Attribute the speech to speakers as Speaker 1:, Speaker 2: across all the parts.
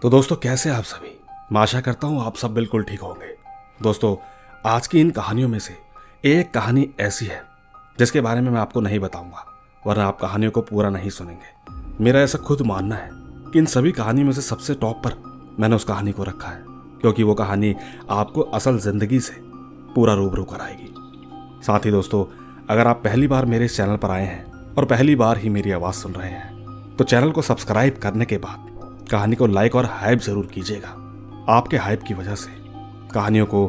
Speaker 1: तो दोस्तों कैसे आप सभी। मैं आशा करता हूँ आप सब बिल्कुल ठीक होंगे। दोस्तों आज की इन कहानियों में से एक कहानी ऐसी है जिसके बारे में मैं आपको नहीं बताऊंगा, वरना आप कहानियों को पूरा नहीं सुनेंगे। मेरा ऐसा खुद मानना है कि इन सभी कहानियों में से सबसे टॉप पर मैंने उस कहानी को रखा है, क्योंकि वो कहानी आपको असल जिंदगी से पूरा रूबरू कराएगी। साथ ही दोस्तों, अगर आप पहली बार मेरे इस चैनल पर आए हैं और पहली बार ही मेरी आवाज़ सुन रहे हैं तो चैनल को सब्सक्राइब करने के बाद कहानी को लाइक और हाइप जरूर कीजिएगा। आपके हाइप की वजह से कहानियों को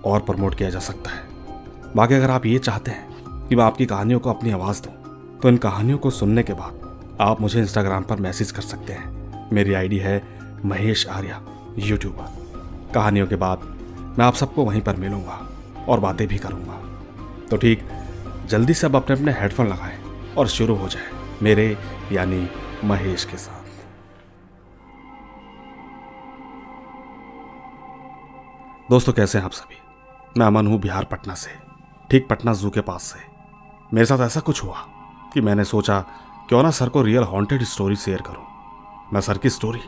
Speaker 1: और प्रमोट किया जा सकता है। बाकी अगर आप ये चाहते हैं कि मैं आपकी कहानियों को अपनी आवाज़ दूं तो इन कहानियों को सुनने के बाद आप मुझे इंस्टाग्राम पर मैसेज कर सकते हैं। मेरी आईडी है महेश आर्या यूट्यूबर। कहानियों के बाद मैं आप सबको वहीं पर मिलूंगा और बातें भी करूंगा। तो ठीक जल्दी से अब अपने अपने हेडफोन लगाएं और शुरू हो जाए मेरे यानी महेश के साथ। दोस्तों कैसे हैं आप सभी। मैं अमन हूं बिहार पटना से, ठीक पटना जू के पास से। मेरे साथ ऐसा कुछ हुआ कि मैंने सोचा क्यों ना सर को रियल हॉन्टेड स्टोरी शेयर करूं। मैं सर की स्टोरी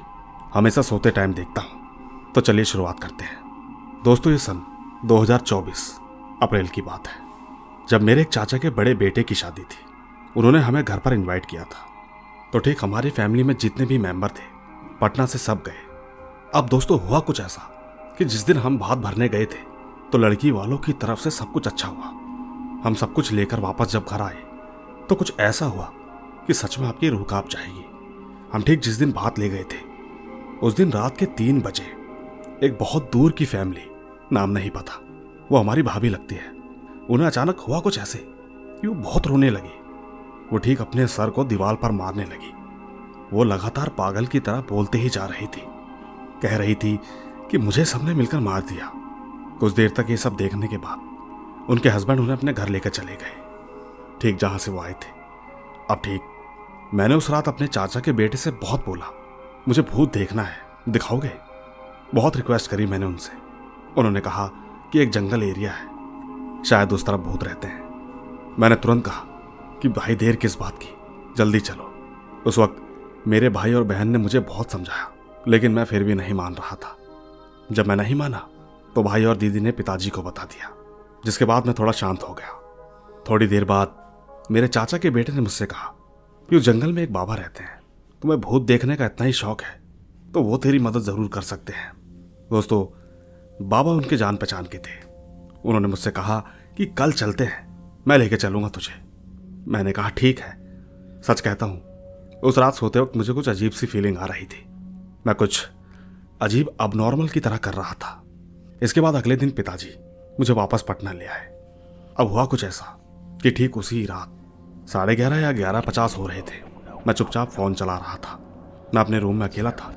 Speaker 1: हमेशा सोते टाइम देखता हूं। तो चलिए शुरुआत करते हैं। दोस्तों ये सन 2024 अप्रैल की बात है, जब मेरे एक चाचा के बड़े बेटे की शादी थी। उन्होंने हमें घर पर इनवाइट किया था। तो ठीक हमारी फैमिली में जितने भी मेंबर थे पटना से सब गए। अब दोस्तों हुआ कुछ ऐसा कि जिस दिन हम भात भरने गए थे तो लड़की वालों की तरफ से सब कुछ अच्छा हुआ। हम सब कुछ लेकर वापस जब घर आए तो कुछ ऐसा हुआ कि सच में आपकी रूह कांप जाएगी। हम ठीक जिस दिन भात ले गए थे उस दिन रात के 3 बजे एक बहुत दूर की फैमिली, नाम नहीं पता, वो हमारी भाभी लगती है, उन्हें अचानक हुआ कुछ ऐसे कि वो बहुत रोने लगी। वो ठीक अपने सर को दीवार पर मारने लगी। वो लगातार पागल की तरह बोलते ही जा रही थी, कह रही थी कि मुझे सबने मिलकर मार दिया। कुछ देर तक ये सब देखने के बाद उनके हस्बैंड उन्हें अपने घर लेकर चले गए, ठीक जहां से वो आए थे। अब ठीक मैंने उस रात अपने चाचा के बेटे से बहुत बोला, मुझे भूत देखना है, दिखाओगे? बहुत रिक्वेस्ट करी मैंने उनसे। उन्होंने कहा कि एक जंगल एरिया है, शायद उस तरफ भूत रहते हैं। मैंने तुरंत कहा कि भाई देर किस बात की, जल्दी चलो। उस वक्त मेरे भाई और बहन ने मुझे बहुत समझाया, लेकिन मैं फिर भी नहीं मान रहा था। जब मैं नहीं माना तो भाई और दीदी ने पिताजी को बता दिया, जिसके बाद मैं थोड़ा शांत हो गया। थोड़ी देर बाद मेरे चाचा के बेटे ने मुझसे कहा कि उस जंगल में एक बाबा रहते हैं, तुम्हें भूत देखने का इतना ही शौक है तो वो तेरी मदद जरूर कर सकते हैं। दोस्तों बाबा उनके जान पहचान के थे। उन्होंने मुझसे कहा कि कल चलते हैं, मैं लेके चलूंगा तुझे। मैंने कहा ठीक है। सच कहता हूं उस रात सोते वक्त मुझे कुछ अजीब सी फीलिंग आ रही थी। मैं कुछ अजीब अबनॉर्मल की तरह कर रहा था। इसके बाद अगले दिन पिताजी मुझे वापस पटना ले आए। अब हुआ कुछ ऐसा कि ठीक उसी रात 11:30 या 11:50 हो रहे थे। मैं चुपचाप फोन चला रहा था। मैं अपने रूम में अकेला था।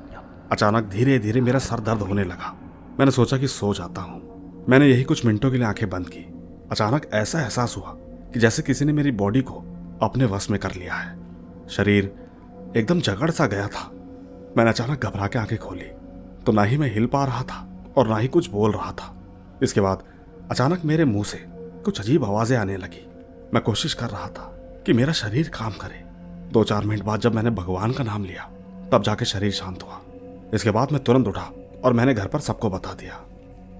Speaker 1: अचानक धीरे धीरे मेरा सर दर्द होने लगा। मैंने सोचा कि सो जाता हूं। मैंने यही कुछ मिनटों के लिए आंखें बंद की। अचानक ऐसा एहसास हुआ कि जैसे किसी ने मेरी बॉडी को अपने वश में कर लिया है। शरीर एकदम जकड़ सा गया था। मैंने अचानक घबरा के आंखें खोली तो ना ही मैं हिल पा रहा था और ना ही कुछ बोल रहा था। इसके बाद अचानक मेरे मुंह से कुछ अजीब आवाजें आने लगी। मैं कोशिश कर रहा था कि मेरा शरीर काम करे। 2-4 मिनट बाद जब मैंने भगवान का नाम लिया तब जाके शरीर शांत हुआ। इसके बाद मैं तुरंत उठा और मैंने घर पर सबको बता दिया।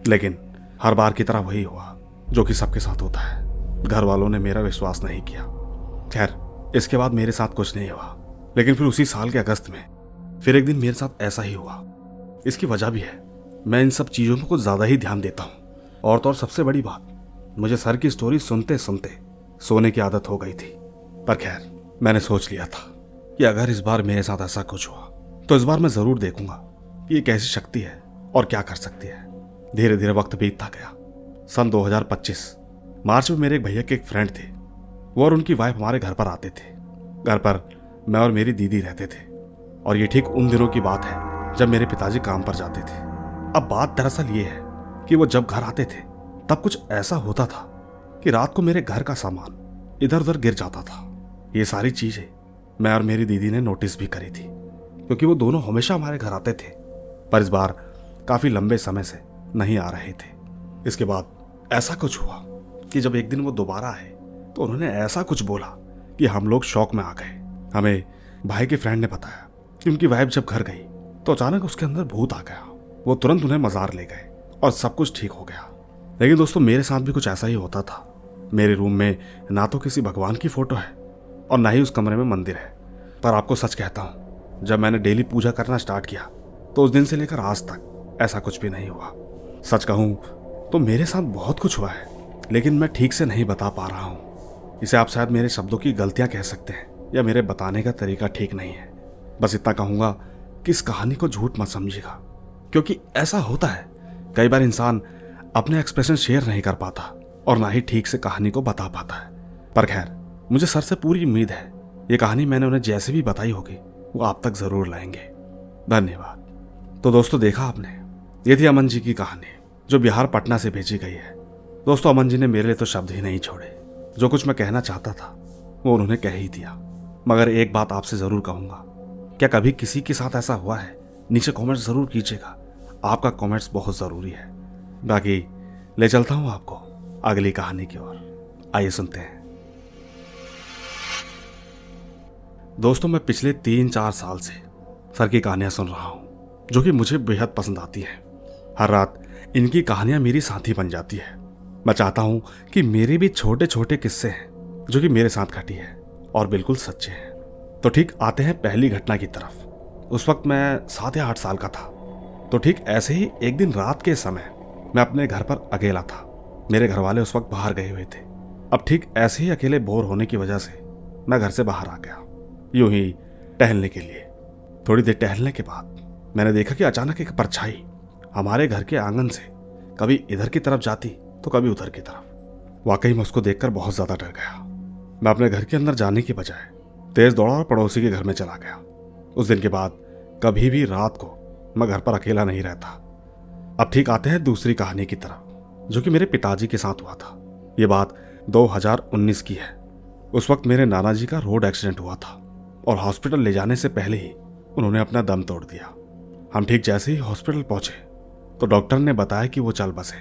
Speaker 1: लेकिन हर बार की तरह वही हुआ जो कि सबके साथ होता है। घर वालों ने मेरा विश्वास नहीं किया। खैर इसके बाद मेरे साथ कुछ नहीं हुआ। लेकिन फिर उसी साल के अगस्त में फिर एक दिन मेरे साथ ऐसा ही हुआ। इसकी वजह भी है, मैं इन सब चीजों में कुछ ज्यादा ही ध्यान देता हूँ। और तो और सबसे बड़ी बात, मुझे सर की स्टोरी सुनते सुनते सोने की आदत हो गई थी। पर खैर मैंने सोच लिया था कि अगर इस बार मेरे साथ ऐसा कुछ हुआ तो इस बार मैं जरूर देखूंगा कि ये कैसी शक्ति है और क्या कर सकती है। धीरे धीरे वक्त बीतता गया। सन 2025 मार्च में मेरे एक भैया के एक फ्रेंड थे। वो और उनकी वाइफ हमारे घर पर आते थे। घर पर मैं और मेरी दीदी रहते थे। और ये ठीक उन दिनों की बात है जब मेरे पिताजी काम पर जाते थे। अब बात दरअसल ये है कि वो जब घर आते थे तब कुछ ऐसा होता था कि रात को मेरे घर का सामान इधर उधर गिर जाता था। ये सारी चीजें मैं और मेरी दीदी ने नोटिस भी करी थी, क्योंकि वो दोनों हमेशा हमारे घर आते थे, पर इस बार काफी लंबे समय से नहीं आ रहे थे। इसके बाद ऐसा कुछ हुआ कि जब एक दिन वो दोबारा आए तो उन्होंने ऐसा कुछ बोला कि हम लोग शॉक में आ गए। हमें भाई के फ्रेंड ने बताया कि उनकी वाइफ जब घर गई तो अचानक उसके अंदर भूत आ गया। वो तुरंत उन्हें मजार ले गए और सब कुछ ठीक हो गया। लेकिन दोस्तों मेरे साथ भी कुछ ऐसा ही होता था। मेरे रूम में ना तो किसी भगवान की फोटो है और ना ही उस कमरे में मंदिर है। पर आपको सच कहता हूँ, जब मैंने डेली पूजा करना स्टार्ट किया तो उस दिन से लेकर आज तक ऐसा कुछ भी नहीं हुआ। सच कहूँ तो मेरे साथ बहुत कुछ हुआ है, लेकिन मैं ठीक से नहीं बता पा रहा हूँ। इसे आप शायद मेरे शब्दों की गलतियाँ कह सकते हैं या मेरे बताने का तरीका ठीक नहीं है। बस इतना कहूँगा कि इस कहानी को झूठ मत समझिएगा, क्योंकि ऐसा होता है कई बार इंसान अपने एक्सप्रेशन शेयर नहीं कर पाता और ना ही ठीक से कहानी को बता पाता है। पर खैर, मुझे सर से पूरी उम्मीद है ये कहानी मैंने उन्हें जैसे भी बताई होगी वो आप तक जरूर लाएंगे। धन्यवाद। तो दोस्तों देखा आपने, ये थी अमन जी की कहानी जो बिहार पटना से भेजी गई है। दोस्तों अमन जी ने मेरे लिए तो शब्द ही नहीं छोड़े। जो कुछ मैं कहना चाहता था वो उन्होंने कह ही दिया। मगर एक बात आपसे जरूर कहूंगा, क्या कभी किसी के साथ ऐसा हुआ है? नीचे कमेंट्स जरूर कीजिएगा, आपका कमेंट्स बहुत जरूरी है। बाकी ले चलता हूं आपको अगली कहानी की ओर। आइए सुनते हैं। दोस्तों मैं पिछले 3-4 साल से सर की कहानियां सुन रहा हूं, जो कि मुझे बेहद पसंद आती हैं। हर रात इनकी कहानियां मेरी साथी बन जाती है। मैं चाहता हूं कि मेरे भी छोटे छोटे किस्से हैं जो कि मेरे साथ घटी है और बिल्कुल सच्चे हैं। तो ठीक आते हैं पहली घटना की तरफ। उस वक्त मैं 7 या 8 साल का था। तो ठीक ऐसे ही एक दिन रात के समय मैं अपने घर पर अकेला था। मेरे घर वाले उस वक्त बाहर गए हुए थे। अब ठीक ऐसे ही अकेले बोर होने की वजह से मैं घर से बाहर आ गया, यूं ही टहलने के लिए। थोड़ी देर टहलने के बाद मैंने देखा कि अचानक एक परछाई हमारे घर के आंगन से कभी इधर की तरफ जाती तो कभी उधर की तरफ। वाकई मैं उसको देखकर बहुत ज्यादा डर गया। मैं अपने घर के अंदर जाने की बजाय तेज दौड़ा और पड़ोसी के घर में चला गया। उस दिन के बाद कभी भी रात को मैं घर पर अकेला नहीं रहता। अब ठीक आते हैं दूसरी कहानी की तरफ, जो कि मेरे पिताजी के साथ हुआ था। ये बात 2019 की है। उस वक्त मेरे नाना जी का रोड एक्सीडेंट हुआ था और हॉस्पिटल ले जाने से पहले ही उन्होंने अपना दम तोड़ दिया। हम ठीक जैसे ही हॉस्पिटल पहुंचे तो डॉक्टर ने बताया कि वो चल बसे।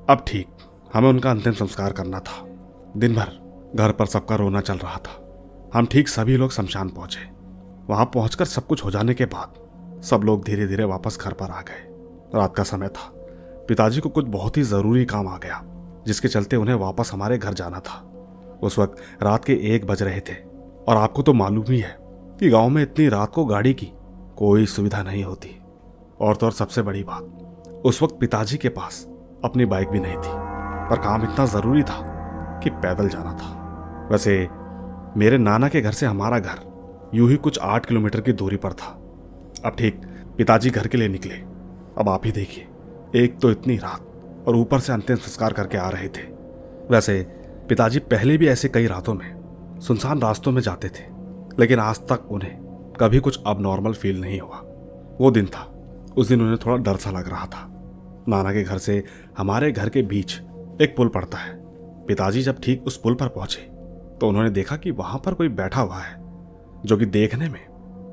Speaker 1: अब ठीक हमें उनका अंतिम संस्कार करना था। दिन भर घर पर सबका रोना चल रहा था। हम ठीक सभी लोग शमशान पहुंचे। वहां पहुंचकर सब कुछ हो जाने के बाद सब लोग धीरे धीरे वापस घर पर आ गए। रात का समय था। पिताजी को कुछ बहुत ही जरूरी काम आ गया, जिसके चलते उन्हें वापस हमारे घर जाना था। उस वक्त रात के 1 बज रहे थे और आपको तो मालूम ही है कि गांव में इतनी रात को गाड़ी की कोई सुविधा नहीं होती। और तो और सबसे बड़ी बात, उस वक्त पिताजी के पास अपनी बाइक भी नहीं थी, पर काम इतना जरूरी था कि पैदल जाना था। वैसे मेरे नाना के घर से हमारा घर यूं ही कुछ 8 किलोमीटर की दूरी पर था। अब ठीक पिताजी घर के लिए निकले। अब आप ही देखिए, एक तो इतनी रात और ऊपर से अंतिम संस्कार करके आ रहे थे। वैसे पिताजी पहले भी ऐसे कई रातों में सुनसान रास्तों में जाते थे, लेकिन आज तक उन्हें कभी कुछ अबनॉर्मल फील नहीं हुआ। वो दिन था, उस दिन उन्हें थोड़ा डर सा लग रहा था। नाना के घर से हमारे घर के बीच एक पुल पड़ता है। पिताजी जब ठीक उस पुल पर पहुंचे तो उन्होंने देखा कि वहां पर कोई बैठा हुआ है, जो कि देखने में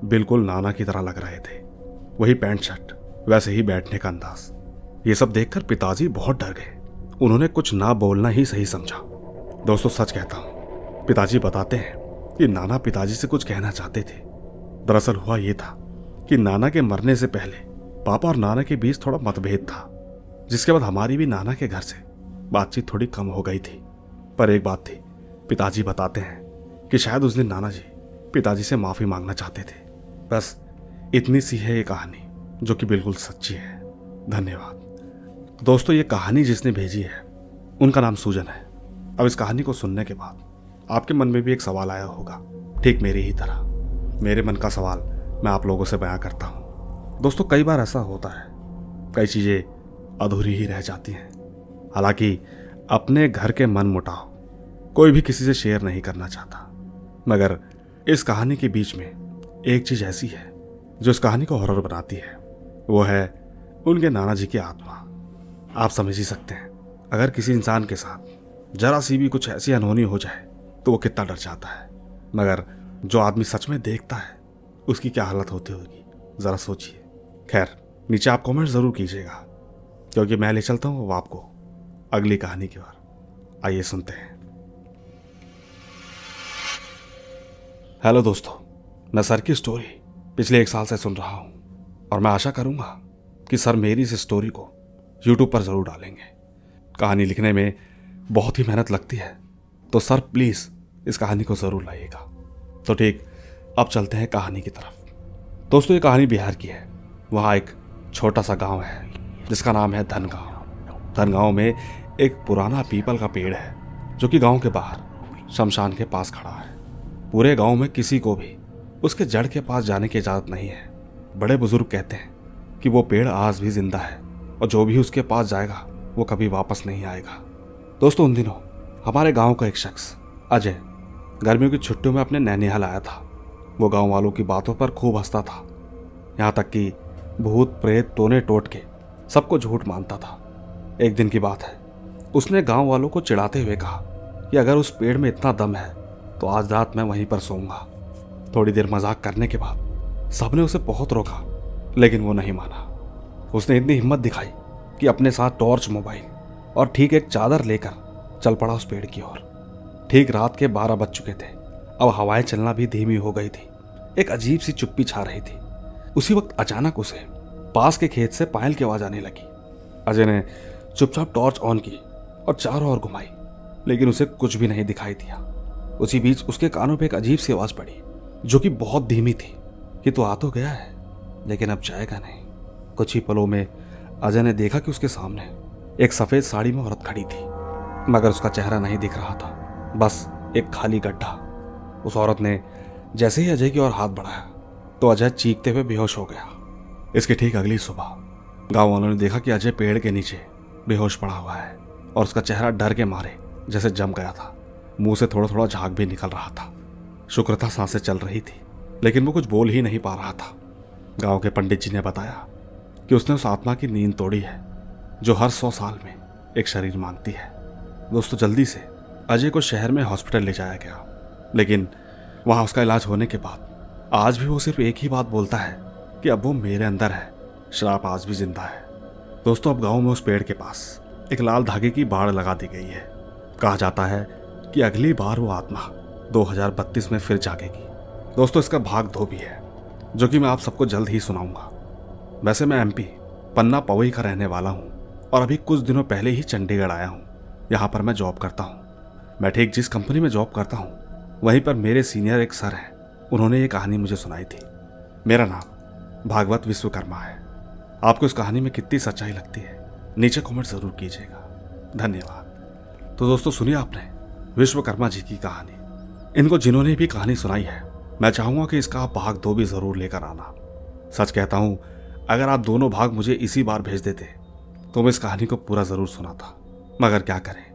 Speaker 1: बिल्कुल नाना की तरह लग रहे थे। वही पैंट शर्ट, वैसे ही बैठने का अंदाज। ये सब देखकर पिताजी बहुत डर गए। उन्होंने कुछ ना बोलना ही सही समझा। दोस्तों सच कहता हूं, पिताजी बताते हैं कि नाना पिताजी से कुछ कहना चाहते थे। दरअसल हुआ ये था कि नाना के मरने से पहले पापा और नाना के बीच थोड़ा मतभेद था, जिसके बाद हमारी भी नाना के घर से बातचीत थोड़ी कम हो गई थी। पर एक बात थी, पिताजी बताते हैं कि शायद उस दिन नाना जी पिताजी से माफी मांगना चाहते थे। बस इतनी सी है ये कहानी, जो कि बिल्कुल सच्ची है। धन्यवाद। दोस्तों ये कहानी जिसने भेजी है उनका नाम सूजन है। अब इस कहानी को सुनने के बाद आपके मन में भी एक सवाल आया होगा, ठीक मेरी ही तरह। मेरे मन का सवाल मैं आप लोगों से बयां करता हूं। दोस्तों कई बार ऐसा होता है, कई चीजें अधूरी ही रह जाती हैं। हालांकि अपने घर के मन मुटाव कोई भी किसी से शेयर नहीं करना चाहता, मगर इस कहानी के बीच में एक चीज ऐसी है जो इस कहानी को हॉरर बनाती है। वो है उनके नाना जी की आत्मा। आप समझ ही सकते हैं, अगर किसी इंसान के साथ जरा सी भी कुछ ऐसी अनहोनी हो जाए तो वो कितना डर जाता है। मगर जो आदमी सच में देखता है उसकी क्या हालत होती होगी, जरा सोचिए। खैर नीचे आप कमेंट जरूर कीजिएगा, क्योंकि मैं ले चलता हूँ आपको अगली कहानी की ओर। आइए सुनते हैं। हेलो दोस्तों, मैं सर की स्टोरी पिछले 1 साल से सुन रहा हूँ और मैं आशा करूंगा कि सर मेरी इस स्टोरी को यूट्यूब पर ज़रूर डालेंगे। कहानी लिखने में बहुत ही मेहनत लगती है, तो सर प्लीज़ इस कहानी को ज़रूर लाइएगा। तो ठीक, अब चलते हैं कहानी की तरफ। दोस्तों, ये कहानी बिहार की है। वहाँ एक छोटा सा गांव है जिसका नाम है धनगांव। धनगांव में एक पुराना पीपल का पेड़ है जो कि गांव के बाहर शमशान के पास खड़ा है। पूरे गांव में किसी को भी उसके जड़ के पास जाने की इजाज़त नहीं है। बड़े बुजुर्ग कहते हैं कि वो पेड़ आज भी जिंदा है और जो भी उसके पास जाएगा वो कभी वापस नहीं आएगा। दोस्तों, उन दिनों हमारे गांव का एक शख्स अजय गर्मियों की छुट्टियों में अपने नैनीहाल आया था। वो गांव वालों की बातों पर खूब हंसता था, यहाँ तक कि भूत प्रेत टोने टोट के सबको झूठ मानता था। एक दिन की बात है, उसने गांव वालों को चिढ़ाते हुए कहा कि अगर उस पेड़ में इतना दम है तो आज रात मैं वहीं पर सोऊंगा। थोड़ी देर मजाक करने के बाद सबने उसे बहुत रोका, लेकिन वो नहीं माना। उसने इतनी हिम्मत दिखाई कि अपने साथ टॉर्च, मोबाइल और ठीक एक चादर लेकर चल पड़ा उस पेड़ की ओर। ठीक रात के 12 बज चुके थे। अब हवाएं चलना भी धीमी हो गई थी। एक अजीब सी चुप्पी छा रही थी। उसी वक्त अचानक उसे पास के खेत से पायल की आवाज आने लगी। अजय ने चुपचाप टॉर्च ऑन की और चारों ओर घुमाई, लेकिन उसे कुछ भी नहीं दिखाई दिया। उसी बीच उसके कानों पे एक अजीब सी आवाज पड़ी जो कि बहुत धीमी थी कि तो आ तो गया है, लेकिन अब जाएगा नहीं। कुछ ही पलों में अजय ने देखा कि उसके सामने एक सफेद साड़ी में औरत खड़ी थी, मगर उसका चेहरा नहीं दिख रहा था, बस एक खाली गड्ढा। उस औरत ने जैसे ही अजय की ओर हाथ बढ़ाया तो अजय चीखते हुए बेहोश हो गया। इसके ठीक अगली सुबह गांव वालों ने देखा कि अजय पेड़ के नीचे बेहोश पड़ा हुआ है और उसका चेहरा डर के मारे जैसे जम गया था। मुंह से थोड़ा थोड़ा झाग भी निकल रहा था। शुक्र था सांसें चल रही थी, लेकिन वो कुछ बोल ही नहीं पा रहा था। गांव के पंडित जी ने बताया कि उसने उस आत्मा की नींद तोड़ी है जो हर 100 साल में एक शरीर मांगती है। दोस्तों, जल्दी से अजय को शहर में हॉस्पिटल ले जाया गया, लेकिन वहां उसका इलाज होने के बाद आज भी वो सिर्फ एक ही बात बोलता है कि अब वो मेरे अंदर है, श्राप आज भी जिंदा है। दोस्तों, अब गांव में उस पेड़ के पास एक लाल धागे की बाड़ लगा दी गई है। कहा जाता है कि अगली बार वो आत्मा 2032 में फिर जागेगी। दोस्तों, इसका भाग 2 भी है जो कि मैं आप सबको जल्द ही सुनाऊंगा। वैसे मैं MP पन्ना पवई का रहने वाला हूँ और अभी कुछ दिनों पहले ही चंडीगढ़ आया हूँ। यहाँ पर मैं जॉब करता हूँ। मैं ठीक जिस कंपनी में जॉब करता हूँ वहीं पर मेरे सीनियर एक सर हैं, उन्होंने ये कहानी मुझे सुनाई थी। मेरा नाम भागवत विश्वकर्मा है। आपको इस कहानी में कितनी सच्चाई लगती है नीचे कमेंट जरूर कीजिएगा। धन्यवाद। तो दोस्तों, सुनिए आपने विश्वकर्मा जी की कहानी। इनको जिन्होंने भी कहानी सुनाई है, मैं चाहूंगा कि इसका भाग 2 भी जरूर लेकर आना। सच कहता हूं, अगर आप दोनों भाग मुझे इसी बार भेज देते तो मैं इस कहानी को पूरा जरूर सुनाता, मगर क्या करें,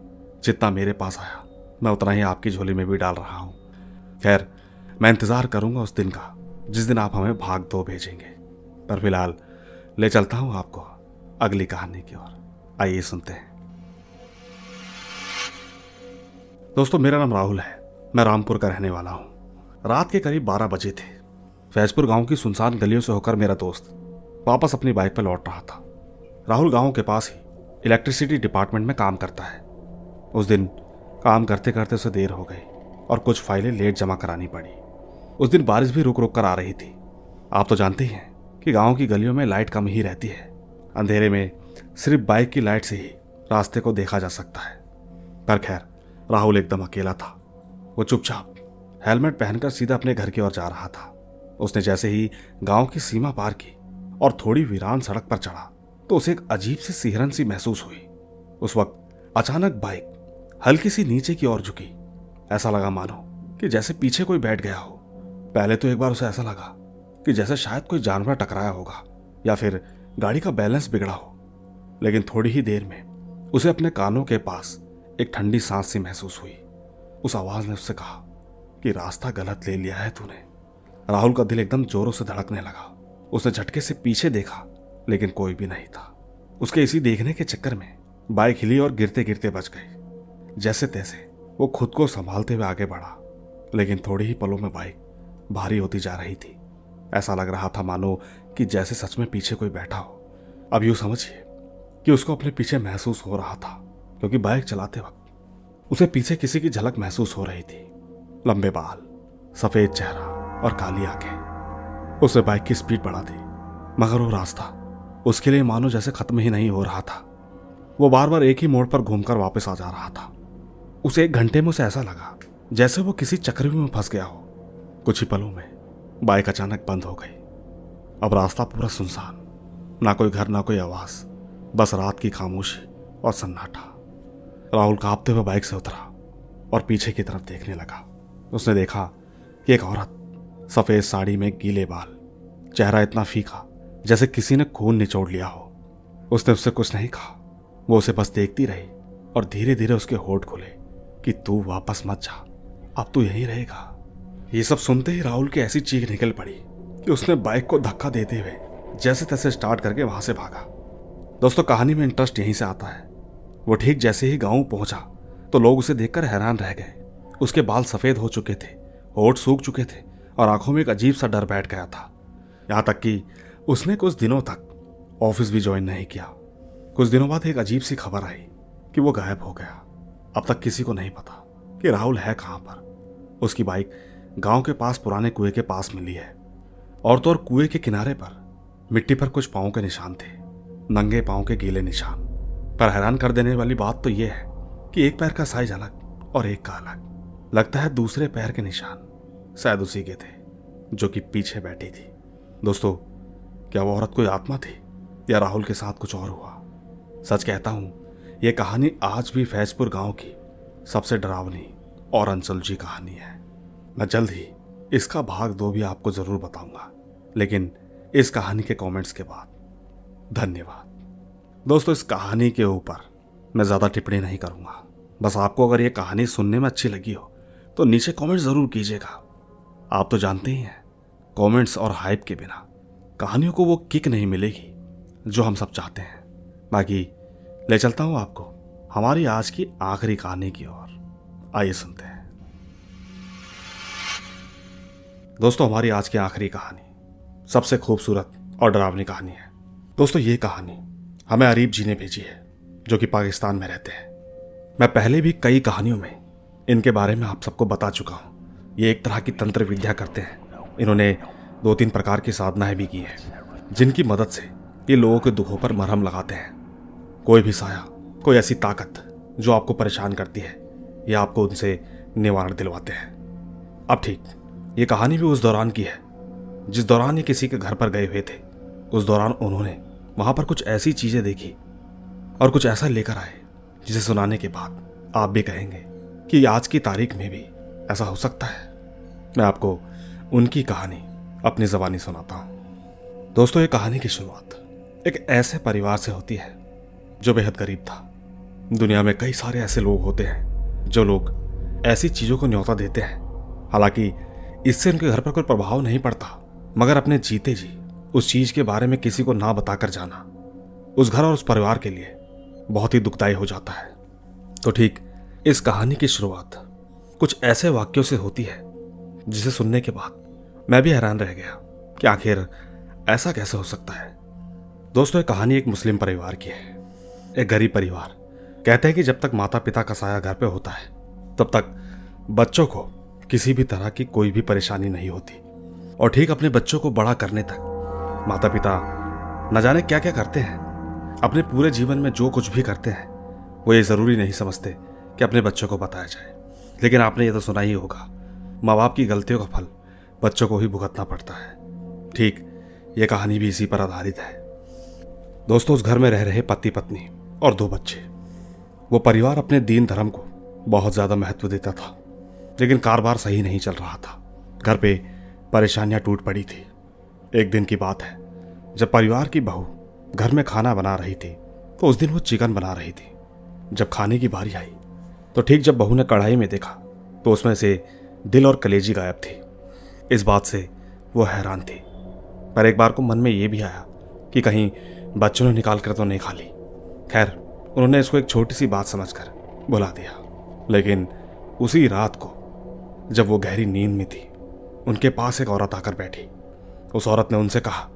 Speaker 1: जितना मेरे पास आया मैं उतना ही आपकी झोली में भी डाल रहा हूं। खैर, मैं इंतजार करूंगा उस दिन का जिस दिन आप हमें भाग 2 भेजेंगे। पर फिलहाल ले चलता हूं आपको अगली कहानी की ओर। आइए सुनते हैं। दोस्तों, मेरा नाम राहुल है। मैं रामपुर का रहने वाला हूं। रात के करीब 12 बजे थे। फैजपुर गांव की सुनसान गलियों से होकर मेरा दोस्त वापस अपनी बाइक पर लौट रहा था। राहुल गांव के पास ही इलेक्ट्रिसिटी डिपार्टमेंट में काम करता है। उस दिन काम करते करते उसे देर हो गई और कुछ फाइलें लेट जमा करानी पड़ी। उस दिन बारिश भी रुक रुक कर आ रही थी। आप तो जानते ही हैं कि गांव की गलियों में लाइट कम ही रहती है। अंधेरे में सिर्फ बाइक की लाइट से ही रास्ते को देखा जा सकता है। पर खैर, राहुल एकदम अकेला था। वो चुपचाप हेलमेट पहनकर सीधा अपने घर की ओर जा रहा था। उसने जैसे ही गांव की सीमा पार की और थोड़ी वीरान सड़क पर चढ़ा तो उसे एक अजीब सी सिहरन सी महसूस हुई। उस वक्त अचानक बाइक हल्की सी नीचे की ओर झुकी। ऐसा लगा मानो कि जैसे पीछे कोई बैठ गया हो। पहले तो एक बार उसे ऐसा लगा कि जैसे शायद कोई जानवर टकराया होगा या फिर गाड़ी का बैलेंस बिगड़ा हो, लेकिन थोड़ी ही देर में उसे अपने कानों के पास एक ठंडी सांस सी महसूस हुई। उस आवाज ने उससे कहा कि रास्ता गलत ले लिया है तूने। राहुल का दिल एकदम जोरों से धड़कने लगा। उसने झटके से पीछे देखा, लेकिन कोई भी नहीं था। उसके इसी देखने के चक्कर में बाइक हिली और गिरते गिरते बच गई। जैसे तैसे वो खुद को संभालते हुए आगे बढ़ा, लेकिन थोड़े ही पलों में बाइक भारी होती जा रही थी। ऐसा लग रहा था मानो कि जैसे सच में पीछे कोई बैठा हो। अब यूं समझिए कि उसको अपने पीछे महसूस हो रहा था, क्योंकि बाइक चलाते वक्त उसे पीछे किसी की झलक महसूस हो रही थी। लंबे बाल, सफेद चेहरा और काली आंखें। उसने बाइक की स्पीड बढ़ा दी मगर वो रास्ता उसके लिए मानो जैसे खत्म ही नहीं हो रहा था। वो बार बार एक ही मोड़ पर घूमकर वापस आ जा रहा था। उस 1 घंटे में उसे ऐसा लगा जैसे वो किसी चक्रव्यूह में फंस गया हो। कुछ ही पलों में बाइक अचानक बंद हो गई। अब रास्ता पूरा सुनसान, ना कोई घर ना कोई आवाज, बस रात की खामोशी और सन्नाटा। राहुल कांपते हुए बाइक से उतरा और पीछे की तरफ देखने लगा। उसने देखा कि एक औरत, सफेद साड़ी में गीले बाल, चेहरा इतना फीका जैसे किसी ने खून निचोड़ लिया हो। उसने उससे कुछ नहीं कहा, वो उसे बस देखती रही और धीरे धीरे उसके होंठ खुले कि तू वापस मत जा, अब तू यहीं रहेगा। ये सब सुनते ही राहुल की ऐसी चीख निकल पड़ी कि उसने बाइक को धक्का देते हुए जैसे तैसे स्टार्ट करके वहां से भागा। दोस्तों, कहानी में इंटरेस्ट यहीं से आता है। वो ठीक जैसे ही गांव पहुंचा तो लोग उसे देखकर हैरान रह गए। उसके बाल सफेद हो चुके थे, होंठ सूख चुके थे और आंखों में एक अजीब सा डर बैठ गया था। यहां तक कि उसने कुछ दिनों तक ऑफिस भी ज्वाइन नहीं किया। कुछ दिनों बाद एक अजीब सी खबर आई कि वो गायब हो गया। अब तक किसी को नहीं पता कि राहुल है कहां पर। उसकी बाइक गांव के पास पुराने कुएं के पास मिली है और तो और कुएं के किनारे पर मिट्टी पर कुछ पांव के निशान थे, नंगे पांव के गीले निशान। पर हैरान कर देने वाली बात तो यह है कि एक पैर का साइज अलग और एक का अलग। लगता है दूसरे पैर के निशान शायद उसी के थे जो कि पीछे बैठी थी। दोस्तों, क्या वो औरत कोई आत्मा थी या राहुल के साथ कुछ और हुआ? सच कहता हूं, यह कहानी आज भी फैजपुर गांव की सबसे डरावनी और अनसुलझी कहानी है। मैं जल्द ही इसका भाग 2 भी आपको जरूर बताऊंगा, लेकिन इस कहानी के कमेंट्स के बाद। धन्यवाद दोस्तों। इस कहानी के ऊपर मैं ज्यादा टिप्पणी नहीं करूंगा। बस आपको अगर यह कहानी सुनने में अच्छी लगी हो तो नीचे कमेंट जरूर कीजिएगा। आप तो जानते ही हैं, कमेंट्स और हाइप के बिना कहानियों को वो किक नहीं मिलेगी जो हम सब चाहते हैं। बाकी ले चलता हूं आपको हमारी आज की आखिरी कहानी की ओर। आइए सुनते हैं। दोस्तों, हमारी आज की आखिरी कहानी सबसे खूबसूरत और डरावनी कहानी है। दोस्तों, ये कहानी हमें अरीब जी ने भेजी है, जो कि पाकिस्तान में रहते हैं। मैं पहले भी कई कहानियों में इनके बारे में आप सबको बता चुका हूं। ये एक तरह की तंत्र विद्या करते हैं। इन्होंने 2-3 प्रकार की साधनाएं भी की हैं, जिनकी मदद से ये लोगों के दुखों पर मरहम लगाते हैं। कोई भी साया, कोई ऐसी ताकत जो आपको परेशान करती है, ये आपको उनसे निवारण दिलवाते हैं। अब ठीक, ये कहानी भी उस दौरान की है जिस दौरान ये किसी के घर पर गए हुए थे। उस दौरान उन्होंने वहां पर कुछ ऐसी चीजें देखी और कुछ ऐसा लेकर आए जिसे सुनाने के बाद आप भी कहेंगे कि आज की तारीख में भी ऐसा हो सकता है। मैं आपको उनकी कहानी अपनी ज़बानी सुनाता हूं। दोस्तों, ये कहानी की शुरुआत एक ऐसे परिवार से होती है जो बेहद गरीब था। दुनिया में कई सारे ऐसे लोग होते हैं जो लोग ऐसी चीज़ों को न्योता देते हैं, हालांकि इससे उनके घर पर कोई प्रभाव नहीं पड़ता, मगर अपने जीते जी उस चीज़ के बारे में किसी को ना बताकर जाना उस घर और उस परिवार के लिए बहुत ही दुखदायी हो जाता है। तो ठीक इस कहानी की शुरुआत कुछ ऐसे वाक्यों से होती है जिसे सुनने के बाद मैं भी हैरान रह गया कि आखिर ऐसा कैसे हो सकता है। दोस्तों, ये कहानी एक मुस्लिम परिवार की है। एक गरीब परिवार कहते हैं कि जब तक माता पिता का साया घर पे होता है तब तक बच्चों को किसी भी तरह की कोई भी परेशानी नहीं होती। और ठीक अपने बच्चों को बड़ा करने तक माता पिता न जाने क्या क्या करते हैं। अपने पूरे जीवन में जो कुछ भी करते हैं वो ये ज़रूरी नहीं समझते कि अपने बच्चों को बताया जाए। लेकिन आपने ये तो सुना ही होगा, माँ बाप की गलतियों का फल बच्चों को ही भुगतना पड़ता है। ठीक ये कहानी भी इसी पर आधारित है। दोस्तों, उस घर में रह रहे पति पत्नी और 2 बच्चे। वो परिवार अपने दीन धर्म को बहुत ज़्यादा महत्व देता था, लेकिन कारोबार सही नहीं चल रहा था। घर पे परेशानियां टूट पड़ी थी। एक दिन की बात है, जब परिवार की बहू घर में खाना बना रही थी तो उस दिन वो चिकन बना रही थी। जब खाने की बारी आई तो ठीक जब बहू ने कढ़ाई में देखा तो उसमें से दिल और कलेजी गायब थी। इस बात से वो हैरान थी, पर एक बार को मन में ये भी आया कि कहीं बच्चों ने निकाल कर तो नहीं खा ली। खैर, उन्होंने इसको एक छोटी सी बात समझकर बुला दिया। लेकिन उसी रात को जब वो गहरी नींद में थी, उनके पास एक औरत आकर बैठी। उस औरत ने उनसे कहा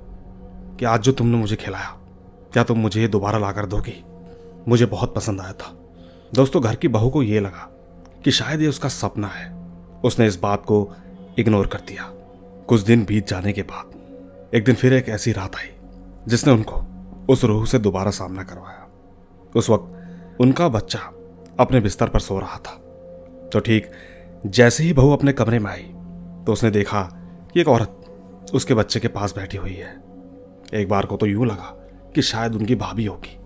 Speaker 1: कि आज जो तुमने मुझे खिलाया, क्या तुम मुझे ये दोबारा ला कर दोगी? मुझे बहुत पसंद आया था। दोस्तों, घर की बहू को ये लगा कि शायद ये उसका सपना है। उसने इस बात को इग्नोर कर दिया। कुछ दिन बीत जाने के बाद एक दिन फिर एक ऐसी रात आई जिसने उनको उस रूह से दोबारा सामना करवाया। उस वक्त उनका बच्चा अपने बिस्तर पर सो रहा था। तो ठीक जैसे ही बहू अपने कमरे में आई तो उसने देखा कि एक औरत उसके बच्चे के पास बैठी हुई है। एक बार को तो यूं लगा कि शायद उनकी भाभी होगी,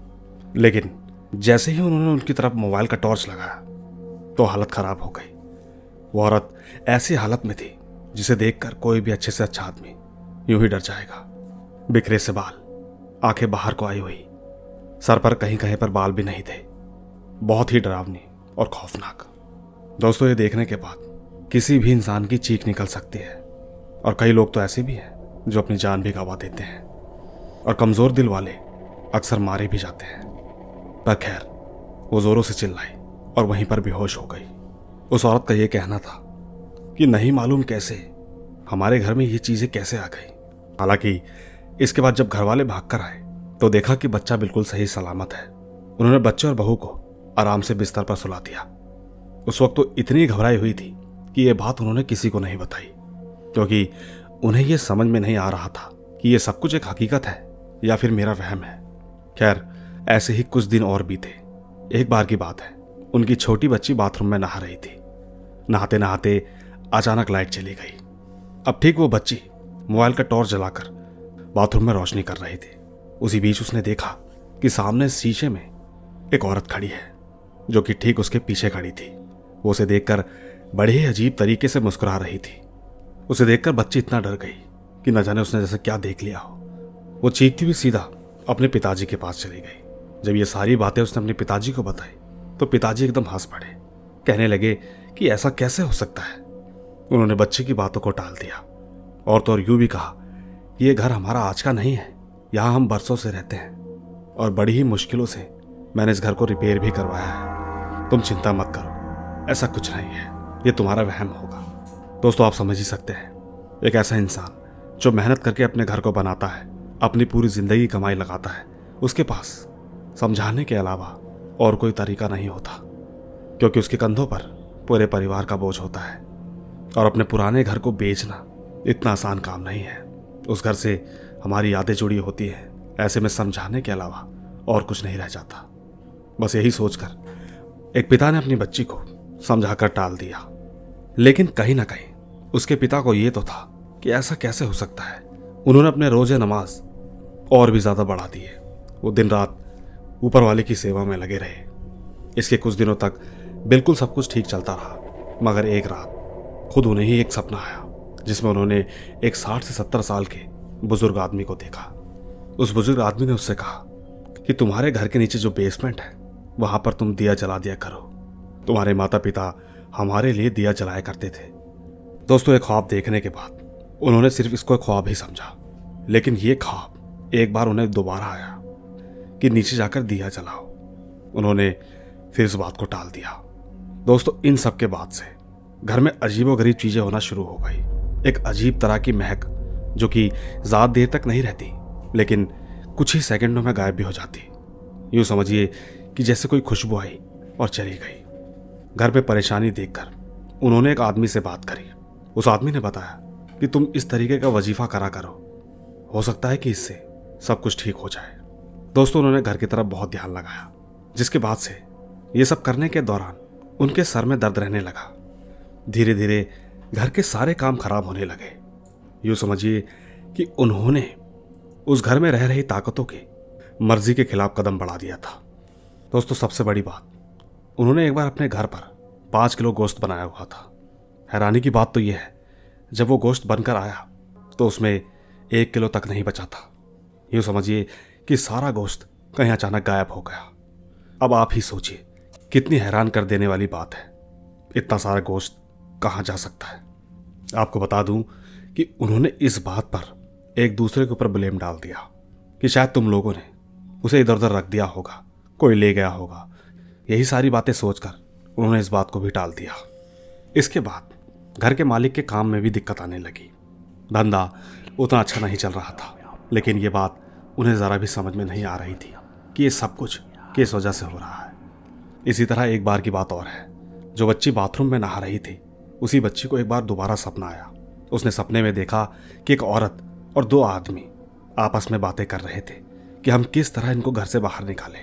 Speaker 1: लेकिन जैसे ही उन्होंने उनकी तरफ मोबाइल का टॉर्च लगाया तो हालत खराब हो गई। वो औरत ऐसी हालत में थी जिसे देखकर कोई भी अच्छे से अच्छा आदमी यूं ही डर जाएगा। बिखरे से बाल, आंखें बाहर को आई हुई, सर पर कहीं कहीं पर बाल भी नहीं थे। बहुत ही डरावनी और खौफनाक। दोस्तों, ये देखने के बाद किसी भी इंसान की चीख निकल सकती है, और कई लोग तो ऐसे भी हैं जो अपनी जान भी गंवा देते हैं, और कमजोर दिल वाले अक्सर मारे भी जाते हैं। पर खैर, वो जोरों से चिल्लाई और वहीं पर बेहोश हो गई। उस औरत का यह कहना था कि नहीं मालूम कैसे हमारे घर में ये चीजें कैसे आ गई। हालांकि इसके बाद जब घर वाले भागकर आए तो देखा कि बच्चा बिल्कुल सही सलामत है। उन्होंने बच्चे और बहू को आराम से बिस्तर पर सुला दिया। उस वक्त तो इतनी घबराई हुई थी कि यह बात उन्होंने किसी को नहीं बताई, क्योंकि उन्हें यह समझ में नहीं आ रहा था कि यह सब कुछ एक हकीकत है या फिर मेरा वहम है। खैर, ऐसे ही कुछ दिन और बीते। एक बार की बात है, उनकी छोटी बच्ची बाथरूम में नहा रही थी। नहाते नहाते अचानक लाइट चली गई। अब ठीक वो बच्ची मोबाइल का टॉर्च जलाकर बाथरूम में रोशनी कर रही थी। उसी बीच उसने देखा कि सामने शीशे में एक औरत खड़ी है, जो कि ठीक उसके पीछे खड़ी थी। वो उसे देखकर बड़े ही अजीब तरीके से मुस्कुरा रही थी। उसे देखकर बच्ची इतना डर गई कि न जाने उसने जैसे क्या देख लिया हो। वो चीखती हुई सीधा अपने पिताजी के पास चली गई। जब ये सारी बातें उसने अपने पिताजी को बताई तो पिताजी एकदम हंस पड़े। कहने लगे कि ऐसा कैसे हो सकता है। उन्होंने बच्चे की बातों को टाल दिया और तो और यूं भी कहा, ये घर हमारा आज का नहीं है, यहां हम बरसों से रहते हैं और बड़ी ही मुश्किलों से मैंने इस घर को रिपेयर भी करवाया है। तुम चिंता मत करो, ऐसा कुछ नहीं है, ये तुम्हारा वहम होगा। दोस्तों, आप समझ ही सकते हैं, एक ऐसा इंसान जो मेहनत करके अपने घर को बनाता है, अपनी पूरी जिंदगी कमाई लगाता है, उसके पास समझाने के अलावा और कोई तरीका नहीं होता, क्योंकि उसके कंधों पर पूरे परिवार का बोझ होता है। और अपने पुराने घर को बेचना इतना आसान काम नहीं है। उस घर से हमारी यादें जुड़ी होती हैं। ऐसे में समझाने के अलावा और कुछ नहीं रह जाता। बस यही सोचकर एक पिता ने अपनी बच्ची को समझाकर टाल दिया, लेकिन कहीं ना कहीं उसके पिता को यह तो था कि ऐसा कैसे हो सकता है। उन्होंने अपने रोजे नमाज और भी ज्यादा बढ़ा दिए। वो दिन रात ऊपर वाले की सेवा में लगे रहे। इसके कुछ दिनों तक बिल्कुल सब कुछ ठीक चलता रहा, मगर एक रात खुद उन्हें ही एक सपना आया, जिसमें उन्होंने एक 60 से 70 साल के बुजुर्ग आदमी को देखा। उस बुजुर्ग आदमी ने उससे कहा कि तुम्हारे घर के नीचे जो बेसमेंट है वहां पर तुम दिया जला दिया करो। तुम्हारे माता पिता हमारे लिए दिया जलाया करते थे। दोस्तों, एक ख्वाब देखने के बाद उन्होंने सिर्फ इसको एक ख्वाब ही समझा, लेकिन ये ख्वाब एक बार उन्हें दोबारा आया कि नीचे जाकर दिया जलाओ। उन्होंने फिर इस बात को टाल दिया। दोस्तों, इन सब के बाद से घर में अजीबोगरीब चीजें होना शुरू हो गई। एक अजीब तरह की महक जो कि ज्यादा देर तक नहीं रहती, लेकिन कुछ ही सेकंडों में गायब भी हो जाती। यूं समझिए कि जैसे कोई खुशबू आई और चली गई। घर पे परेशानी देखकर उन्होंने एक आदमी से बात करी। उस आदमी ने बताया कि तुम इस तरीके का वजीफा करा करो, हो सकता है कि इससे सब कुछ ठीक हो जाए। दोस्तों, उन्होंने घर की तरफ बहुत ध्यान लगाया, जिसके बाद से ये सब करने के दौरान उनके सर में दर्द रहने लगा। धीरे धीरे घर के सारे काम खराब होने लगे। यूं समझिए कि उन्होंने उस घर में रह रही ताकतों की मर्जी के खिलाफ कदम बढ़ा दिया था। दोस्तों, सबसे बड़ी बात, उन्होंने एक बार अपने घर पर 5 किलो गोश्त बनाया हुआ था। हैरानी की बात तो यह है, जब वो गोश्त बनकर आया तो उसमें 1 किलो तक नहीं बचा था। यूं समझिए कि सारा गोश्त कहीं अचानक गायब हो गया। अब आप ही सोचिए, कितनी हैरान कर देने वाली बात है। इतना सारा गोश्त कहां जा सकता है। आपको बता दूं कि उन्होंने इस बात पर एक दूसरे के ऊपर ब्लेम डाल दिया कि शायद तुम लोगों ने उसे इधर उधर रख दिया होगा, कोई ले गया होगा। यही सारी बातें सोचकर उन्होंने इस बात को भी टाल दिया। इसके बाद घर के मालिक के काम में भी दिक्कत आने लगी। धंधा उतना अच्छा नहीं चल रहा था, लेकिन ये बात उन्हें जरा भी समझ में नहीं आ रही थी कि ये सब कुछ किस वजह से हो रहा है। इसी तरह एक बार की बात और है, जो बच्ची बाथरूम में नहा रही थी, उसी बच्ची को एक बार दोबारा सपना आया। उसने सपने में देखा कि एक औरत और 2 आदमी आपस में बातें कर रहे थे कि हम किस तरह इनको घर से बाहर निकालें।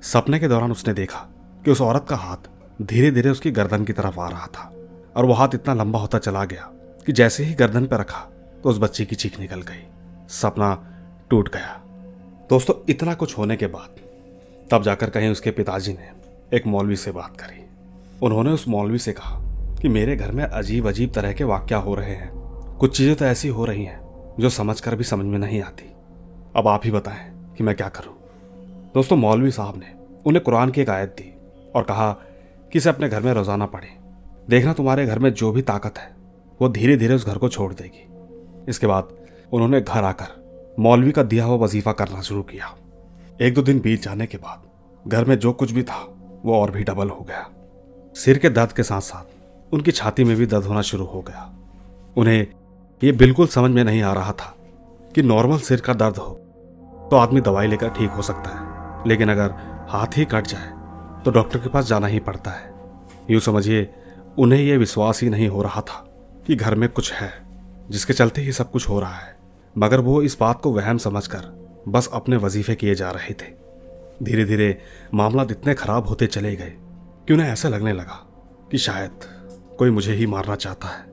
Speaker 1: सपने के दौरान उसने देखा कि उस औरत का हाथ धीरे धीरे उसकी गर्दन की तरफ आ रहा था और वो हाथ इतना लंबा होता चला गया कि जैसे ही गर्दन पर रखा तो उस बच्ची की चीख निकल गई। सपना टूट गया। दोस्तों, इतना कुछ होने के बाद तब जाकर कहीं उसके पिताजी ने एक मौलवी से बात करी। उन्होंने उस मौलवी से कहा कि मेरे घर में अजीब अजीब तरह के वाक़या हो रहे हैं, कुछ चीज़ें तो ऐसी हो रही हैं जो समझकर भी समझ में नहीं आती। अब आप ही बताएं कि मैं क्या करूं। दोस्तों, मौलवी साहब ने उन्हें कुरान की एक आयत दी और कहा कि इसे अपने घर में रोज़ाना पढ़ें। देखना, तुम्हारे घर में जो भी ताकत है वो धीरे धीरे उस घर को छोड़ देगी। इसके बाद उन्होंने घर आकर मौलवी का दिया हुआ वजीफा करना शुरू किया। 1-2 दिन बीत जाने के बाद घर में जो कुछ भी था वो और भी डबल हो गया। सिर के दर्द के साथ साथ उनकी छाती में भी दर्द होना शुरू हो गया। उन्हें ये बिल्कुल समझ में नहीं आ रहा था कि नॉर्मल सिर का दर्द हो तो आदमी दवाई लेकर ठीक हो सकता है, लेकिन अगर हाथ ही कट जाए तो डॉक्टर के पास जाना ही पड़ता है। यूँ समझिए, उन्हें यह विश्वास ही नहीं हो रहा था कि घर में कुछ है जिसके चलते ये सब कुछ हो रहा है, मगर वो इस बात को वहम समझकर बस अपने वजीफे किए जा रहे थे। धीरे धीरे मामला इतने खराब होते चले गए कि उन्हें ऐसा लगने लगा कि शायद कोई मुझे ही मारना चाहता है।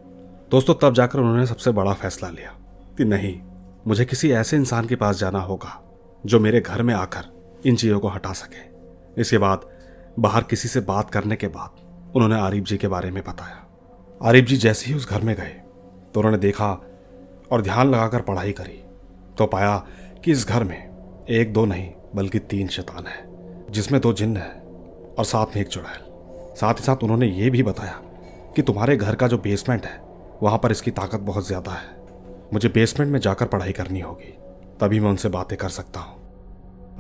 Speaker 1: दोस्तों, तब जाकर उन्होंने सबसे बड़ा फैसला लिया कि नहीं, मुझे किसी ऐसे इंसान के पास जाना होगा जो मेरे घर में आकर इन चीज़ों को हटा सके। इसके बाद बाहर किसी से बात करने के बाद उन्होंने आरिफ जी के बारे में बताया। आरिफ जी जैसे ही उस घर में गए तो उन्होंने देखा और ध्यान लगाकर पढ़ाई करी तो पाया कि इस घर में 1-2 नहीं बल्कि 3 शैतान है, जिसमें 2 जिन्न हैं और साथ में एक चुड़ैल। साथ ही साथ उन्होंने ये भी बताया कि तुम्हारे घर का जो बेसमेंट है वहाँ पर इसकी ताकत बहुत ज़्यादा है। मुझे बेसमेंट में जाकर पढ़ाई करनी होगी, तभी मैं उनसे बातें कर सकता हूँ।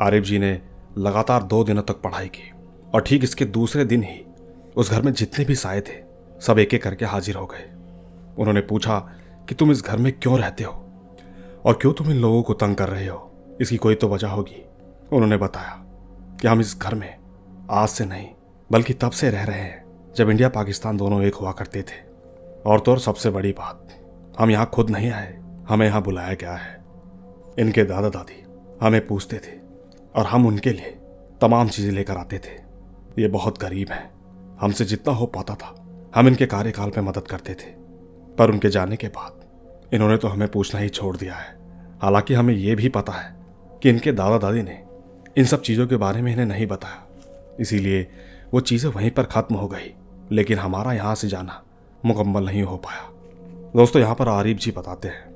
Speaker 1: आरिफ जी ने लगातार 2 दिनों तक पढ़ाई की और ठीक इसके दूसरे दिन ही उस घर में जितने भी साए थे सब एक एक करके हाजिर हो गए। उन्होंने पूछा कि तुम इस घर में क्यों रहते हो और क्यों तुम इन लोगों को तंग कर रहे हो, इसकी कोई तो वजह होगी। उन्होंने बताया कि हम इस घर में आज से नहीं बल्कि तब से रह रहे हैं जब इंडिया पाकिस्तान दोनों एक हुआ करते थे। और तो और सबसे बड़ी बात, हम यहाँ खुद नहीं आए, हमें यहाँ बुलाया गया है। इनके दादा दादी हमें पूछते थे और हम उनके लिए तमाम चीज़ें लेकर आते थे। ये बहुत गरीब हैं, हमसे जितना हो पाता था हम इनके कार्यकाल पे मदद करते थे, पर उनके जाने के बाद इन्होंने तो हमें पूछना ही छोड़ दिया है। हालांकि हमें ये भी पता है कि इनके दादा दादी ने इन सब चीज़ों के बारे में इन्हें नहीं बताया, इसीलिए वो चीज़ें वहीं पर ख़त्म हो गई, लेकिन हमारा यहाँ से जाना मुकम्मल नहीं हो पाया। दोस्तों, यहाँ पर आरिफ जी बताते हैं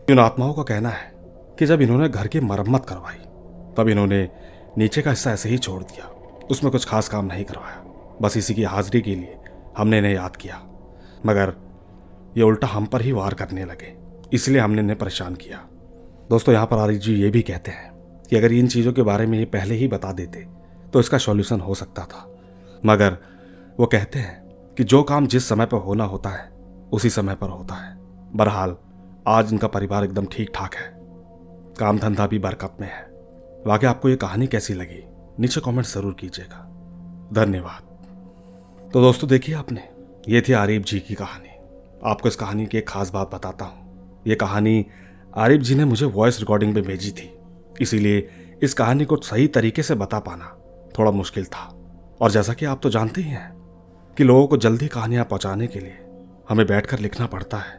Speaker 1: कि उन आत्माओं का कहना है कि जब इन्होंने घर की मरम्मत करवाई तब इन्होंने नीचे का हिस्सा ऐसे ही छोड़ दिया, उसमें कुछ खास काम नहीं करवाया। बस इसी की हाजिरी के लिए हमने इन्हें याद किया, मगर ये उल्टा हम पर ही वार करने लगे, इसलिए हमने इन्हें परेशान किया। दोस्तों, यहाँ पर आरिफ जी ये भी कहते हैं कि अगर इन चीज़ों के बारे में ये पहले ही बता देते तो इसका सॉल्यूशन हो सकता था, मगर वो कहते हैं कि जो काम जिस समय पर होना होता है उसी समय पर होता है। बहरहाल आज इनका परिवार एकदम ठीक ठाक है, काम धंधा भी बरकत में है। वाकई आपको ये कहानी कैसी लगी नीचे कमेंट जरूर कीजिएगा। धन्यवाद। तो दोस्तों, देखिए आपने, ये थी आरिफ जी की कहानी। आपको इस कहानी की एक खास बात बताता हूँ। ये कहानी आरिफ जी ने मुझे वॉइस रिकॉर्डिंग पे भेजी थी, इसीलिए इस कहानी को सही तरीके से बता पाना थोड़ा मुश्किल था। और जैसा कि आप तो जानते ही हैं कि लोगों को जल्दी कहानियां पहुंचाने के लिए हमें बैठकर लिखना पड़ता है,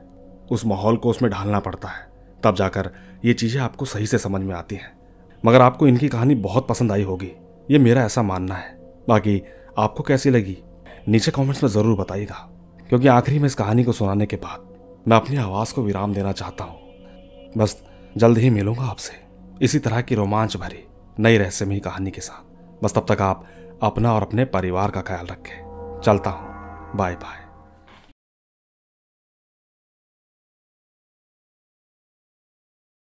Speaker 1: उस माहौल को उसमें ढालना पड़ता है, तब जाकर ये चीज़ें आपको सही से समझ में आती हैं। मगर आपको इनकी कहानी बहुत पसंद आई होगी, ये मेरा ऐसा मानना है। बाकी आपको कैसी लगी नीचे कमेंट्स में ज़रूर बताइएगा, क्योंकि आखिरी में इस कहानी को सुनाने के बाद मैं अपनी आवाज़ को विराम देना चाहता हूँ। बस जल्द ही मिलूंगा आपसे इसी तरह की रोमांच भरी नई रहस्यमयी कहानी के साथ। बस तब तक आप अपना और अपने परिवार का ख्याल रखें। चलता हूँ, बाय बाय।